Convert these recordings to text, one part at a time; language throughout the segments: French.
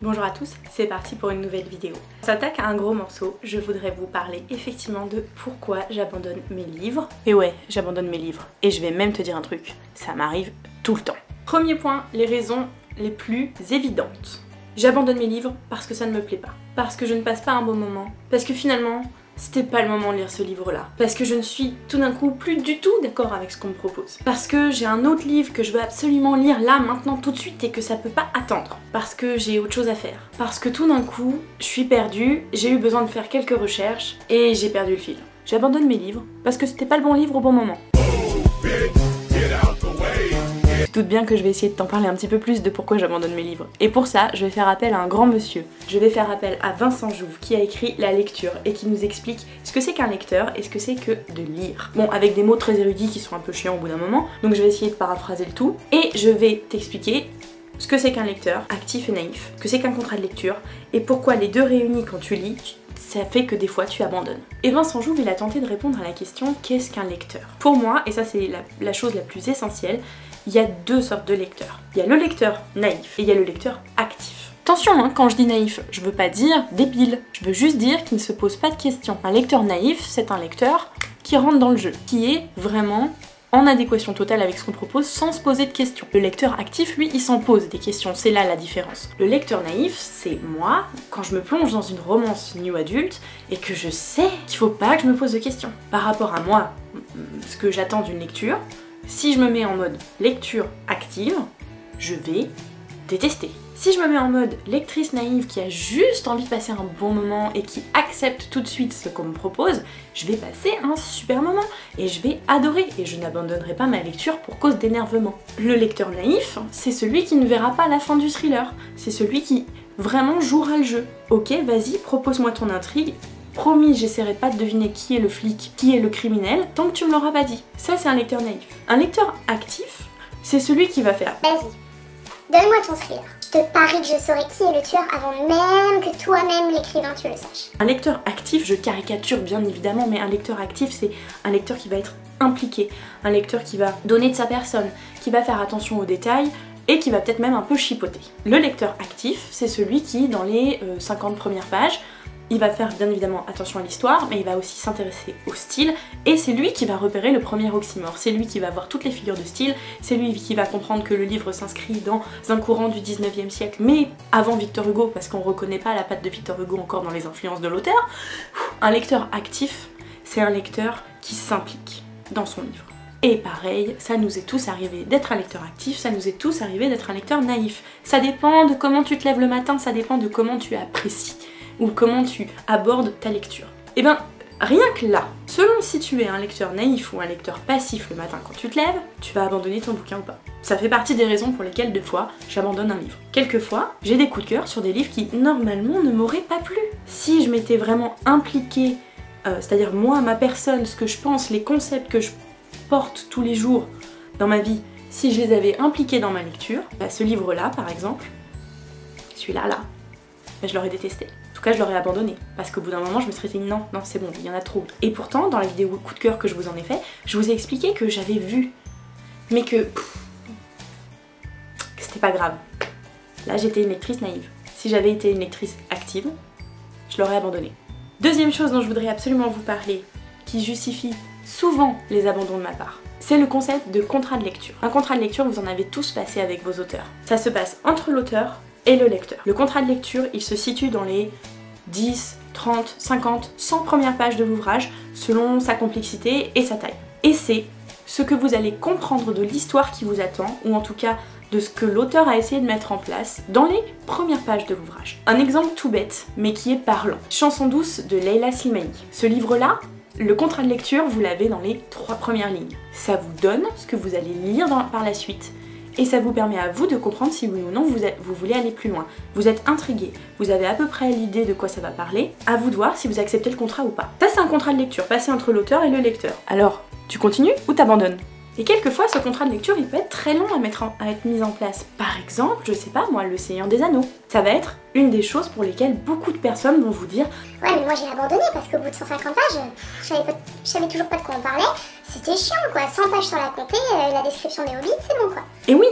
Bonjour à tous, c'est parti pour une nouvelle vidéo. On s'attaque à un gros morceau, je voudrais vous parler effectivement de pourquoi j'abandonne mes livres. Et ouais, j'abandonne mes livres. Et je vais même te dire un truc, ça m'arrive tout le temps. Premier point, les raisons les plus évidentes. J'abandonne mes livres parce que ça ne me plaît pas. Parce que je ne passe pas un bon moment. Parce que finalement, c'était pas le moment de lire ce livre-là. Parce que je ne suis tout d'un coup plus du tout d'accord avec ce qu'on me propose. Parce que j'ai un autre livre que je veux absolument lire là, maintenant, tout de suite et que ça peut pas attendre. Parce que j'ai autre chose à faire. Parce que tout d'un coup, je suis perdue, j'ai eu besoin de faire quelques recherches et j'ai perdu le fil. J'abandonne mes livres parce que c'était pas le bon livre au bon moment. Je doute bien que je vais essayer de t'en parler un petit peu plus de pourquoi j'abandonne mes livres. Et pour ça, je vais faire appel à un grand monsieur. Je vais faire appel à Vincent Jouve qui a écrit La lecture et qui nous explique ce que c'est qu'un lecteur et ce que c'est que de lire. Bon, avec des mots très érudits qui sont un peu chiants au bout d'un moment, donc je vais essayer de paraphraser le tout. Et je vais t'expliquer ce que c'est qu'un lecteur actif et naïf, ce que c'est qu'un contrat de lecture et pourquoi les deux réunis quand tu lis, ça fait que des fois tu abandonnes. Et Vincent Jouve, il a tenté de répondre à la question qu'est-ce qu'un lecteur? Pour moi, et ça c'est la chose la plus essentielle, il y a deux sortes de lecteurs. Il y a le lecteur naïf et il y a le lecteur actif. Attention, hein, quand je dis naïf, je veux pas dire débile, je veux juste dire qu'il ne se pose pas de questions. Un lecteur naïf, c'est un lecteur qui rentre dans le jeu, qui est vraiment en adéquation totale avec ce qu'on propose sans se poser de questions. Le lecteur actif, lui, il s'en pose des questions, c'est là la différence. Le lecteur naïf, c'est moi, quand je me plonge dans une romance new adulte et que je sais qu'il faut pas que je me pose de questions. Par rapport à moi, ce que j'attends d'une lecture, si je me mets en mode lecture active, je vais détester. Si je me mets en mode lectrice naïve qui a juste envie de passer un bon moment et qui accepte tout de suite ce qu'on me propose, je vais passer un super moment et je vais adorer et je n'abandonnerai pas ma lecture pour cause d'énervement. Le lecteur naïf, c'est celui qui ne verra pas la fin du thriller, c'est celui qui vraiment jouera le jeu. Ok, vas-y, propose-moi ton intrigue. Promis, j'essaierai pas de deviner qui est le flic, qui est le criminel, tant que tu me l'auras pas dit. Ça, c'est un lecteur naïf. Un lecteur actif, c'est celui qui va faire vas-y, donne-moi ton thriller. Je te parie que je saurai qui est le tueur avant même que toi-même, l'écrivain, tu le saches. Un lecteur actif, je caricature bien évidemment, mais un lecteur actif, c'est un lecteur qui va être impliqué, un lecteur qui va donner de sa personne, qui va faire attention aux détails, et qui va peut-être même un peu chipoter. Le lecteur actif, c'est celui qui, dans les 50 premières pages, il va faire bien évidemment attention à l'histoire, mais il va aussi s'intéresser au style, et c'est lui qui va repérer le premier oxymore, c'est lui qui va voir toutes les figures de style, c'est lui qui va comprendre que le livre s'inscrit dans un courant du 19e siècle, mais avant Victor Hugo, parce qu'on reconnaît pas la patte de Victor Hugo encore dans les influences de l'auteur. Un lecteur actif, c'est un lecteur qui s'implique dans son livre. Et pareil, ça nous est tous arrivé d'être un lecteur actif, ça nous est tous arrivé d'être un lecteur naïf. Ça dépend de comment tu te lèves le matin, ça dépend de comment tu apprécies ou comment tu abordes ta lecture. Et ben, rien que là, selon si tu es un lecteur naïf ou un lecteur passif le matin quand tu te lèves, tu vas abandonner ton bouquin ou pas. Ça fait partie des raisons pour lesquelles, des fois, j'abandonne un livre. Quelquefois, j'ai des coups de cœur sur des livres qui, normalement, ne m'auraient pas plu. Si je m'étais vraiment impliquée, c'est-à-dire moi, ma personne, ce que je pense, les concepts que je porte tous les jours dans ma vie, si je les avais impliqués dans ma lecture, bah, ce livre-là, par exemple, celui-là, là, bah, je l'aurais détesté. En tout cas, je l'aurais abandonné. Parce qu'au bout d'un moment, je me serais dit non, non, c'est bon, il y en a trop. Et pourtant, dans la vidéo coup de cœur que je vous en ai fait, je vous ai expliqué que j'avais vu, mais que c'était pas grave. Là, j'étais une lectrice naïve. Si j'avais été une lectrice active, je l'aurais abandonné. Deuxième chose dont je voudrais absolument vous parler, qui justifie souvent les abandons de ma part, c'est le concept de contrat de lecture. Un contrat de lecture, vous en avez tous passé avec vos auteurs. Ça se passe entre l'auteur et le lecteur. Le contrat de lecture, il se situe dans les 10, 30, 50, 100 premières pages de l'ouvrage, selon sa complexité et sa taille. Et c'est ce que vous allez comprendre de l'histoire qui vous attend, ou en tout cas de ce que l'auteur a essayé de mettre en place dans les premières pages de l'ouvrage. Un exemple tout bête, mais qui est parlant. Chanson douce de Leila Slimani. Ce livre-là, le contrat de lecture, vous l'avez dans les 3 premières lignes. Ça vous donne ce que vous allez lire par la suite. Et ça vous permet à vous de comprendre si oui ou non vous voulez aller plus loin. Vous êtes intrigué, vous avez à peu près l'idée de quoi ça va parler, à vous de voir si vous acceptez le contrat ou pas. Ça, c'est un contrat de lecture, passé entre l'auteur et le lecteur. Alors, tu continues ou t'abandonnes? Et quelquefois, ce contrat de lecture, il peut être très long à être mis en place. Par exemple, je sais pas moi, le Seigneur des Anneaux. Ça va être une des choses pour lesquelles beaucoup de personnes vont vous dire « Ouais, mais moi j'ai abandonné parce qu'au bout de 150 pages, je savais toujours pas de quoi on parlait. C'était chiant quoi, 100 pages sur la comté, la description des hobbits, c'est bon quoi. » Et oui,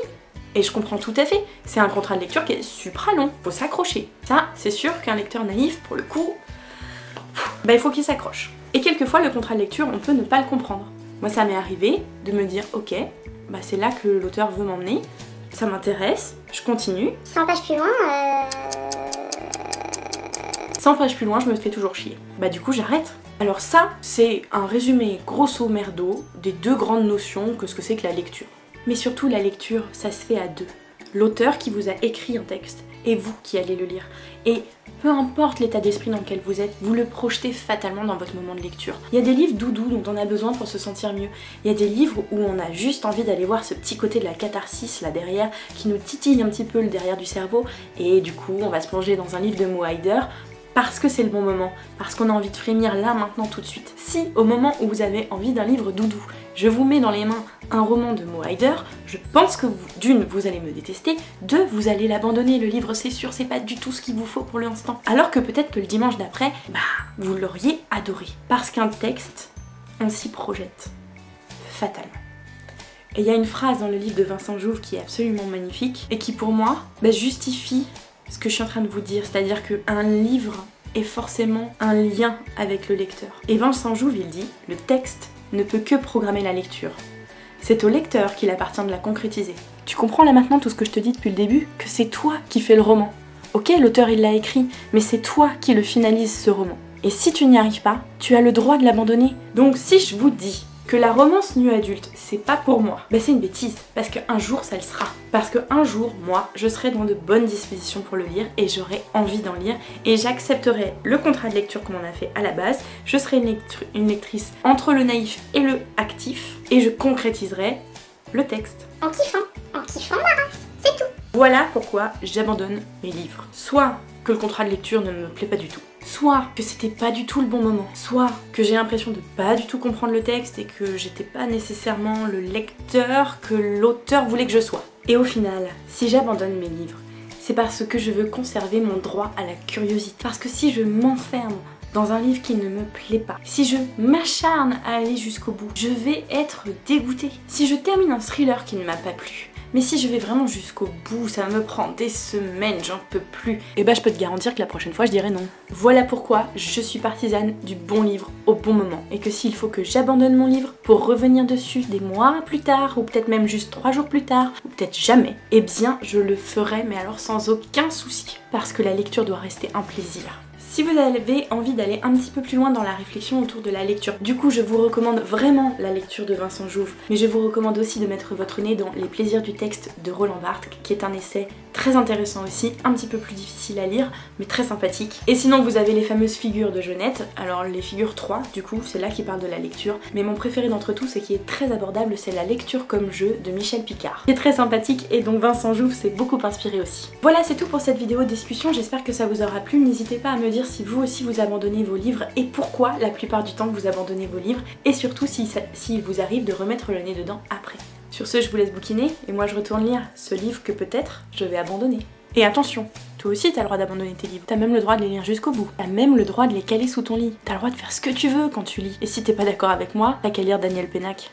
Et je comprends tout à fait, c'est un contrat de lecture qui est super long, faut s'accrocher. Ça, c'est sûr qu'un lecteur naïf, pour le coup, il faut qu'il s'accroche. Et quelquefois, le contrat de lecture, on peut ne pas le comprendre. Moi, ça m'est arrivé de me dire, ok, c'est là que l'auteur veut m'emmener, ça m'intéresse, je continue. 100 pages plus loin, 100 pages plus loin, je me fais toujours chier. Du coup, j'arrête. Alors ça, c'est un résumé grosso merdo des deux grandes notions que ce que c'est que la lecture. Mais surtout, la lecture, ça se fait à deux. L'auteur qui vous a écrit un texte et vous qui allez le lire. Et peu importe l'état d'esprit dans lequel vous êtes, vous le projetez fatalement dans votre moment de lecture. Il y a des livres doudous dont on a besoin pour se sentir mieux. Il y a des livres où on a juste envie d'aller voir ce petit côté de la catharsis là derrière qui nous titille un petit peu le derrière du cerveau. Et du coup, on va se plonger dans un livre de Mo Hayder parce que c'est le bon moment, parce qu'on a envie de frémir là, maintenant, tout de suite. Si, au moment où vous avez envie d'un livre doudou, je vous mets dans les mains un roman de Mo Hayder, je pense que d'une, vous allez me détester, deux, vous allez l'abandonner, le livre c'est sûr, c'est pas du tout ce qu'il vous faut pour l'instant. Alors que peut-être que le dimanche d'après, vous l'auriez adoré. Parce qu'un texte, on s'y projette, fatalement. Et il y a une phrase dans le livre de Vincent Jouve qui est absolument magnifique, et qui pour moi, justifie ce que je suis en train de vous dire, c'est-à-dire qu'un livre est forcément un lien avec le lecteur. Et Vincent Jouve, il dit, le texte ne peut que programmer la lecture. C'est au lecteur qu'il appartient de la concrétiser. Tu comprends là maintenant tout ce que je te dis depuis le début? Que c'est toi qui fais le roman. Ok, l'auteur il l'a écrit, mais c'est toi qui le finalise ce roman. Et si tu n'y arrives pas, tu as le droit de l'abandonner. Donc si je vous dis que la romance nu adulte, c'est pas pour moi, c'est une bêtise, parce qu'un jour ça le sera. Parce qu'un jour, moi, je serai dans de bonnes dispositions pour le lire et j'aurai envie d'en lire et j'accepterai le contrat de lecture qu'on en a fait à la base, je serai une lectrice entre le naïf et le actif et je concrétiserai le texte. en kiffant ma race, c'est tout. Voilà pourquoi j'abandonne mes livres. Soit que le contrat de lecture ne me plaît pas du tout, soit que c'était pas du tout le bon moment, soit que j'ai l'impression de pas du tout comprendre le texte et que j'étais pas nécessairement le lecteur que l'auteur voulait que je sois. Et au final, si j'abandonne mes livres, c'est parce que je veux conserver mon droit à la curiosité. Parce que si je m'enferme dans un livre qui ne me plaît pas, si je m'acharne à aller jusqu'au bout, je vais être dégoûtée. Si je termine un thriller qui ne m'a pas plu, mais si je vais vraiment jusqu'au bout, ça me prend des semaines, j'en peux plus, et je peux te garantir que la prochaine fois je dirai non. Voilà pourquoi je suis partisane du bon livre au bon moment, et que s'il faut que j'abandonne mon livre pour revenir dessus des mois plus tard, ou peut-être même juste 3 jours plus tard, ou peut-être jamais, eh bien je le ferai, mais alors sans aucun souci, parce que la lecture doit rester un plaisir. Si vous avez envie d'aller un petit peu plus loin dans la réflexion autour de la lecture, du coup je vous recommande vraiment la lecture de Vincent Jouve, mais je vous recommande aussi de mettre votre nez dans Les plaisirs du texte de Roland Barthes, qui est un essai très intéressant aussi, un petit peu plus difficile à lire, mais très sympathique. Et sinon vous avez les fameuses figures de Jeunette, alors les figures 3 du coup, c'est là qui parle de la lecture, mais mon préféré d'entre tous et qui est très abordable, c'est La lecture comme jeu de Michel Picard, qui est très sympathique et dont Vincent Jouve s'est beaucoup inspiré aussi. Voilà, c'est tout pour cette vidéo discussion, j'espère que ça vous aura plu, n'hésitez pas à me dire si vous aussi vous abandonnez vos livres et pourquoi la plupart du temps vous abandonnez vos livres, et surtout s'il vous arrive de remettre le nez dedans après. Sur ce, je vous laisse bouquiner et moi je retourne lire ce livre que peut-être je vais abandonner. Et attention, toi aussi t'as le droit d'abandonner tes livres, t'as même le droit de les lire jusqu'au bout, t'as même le droit de les caler sous ton lit, t'as le droit de faire ce que tu veux quand tu lis. Et si t'es pas d'accord avec moi, t'as qu'à lire Daniel Pénac.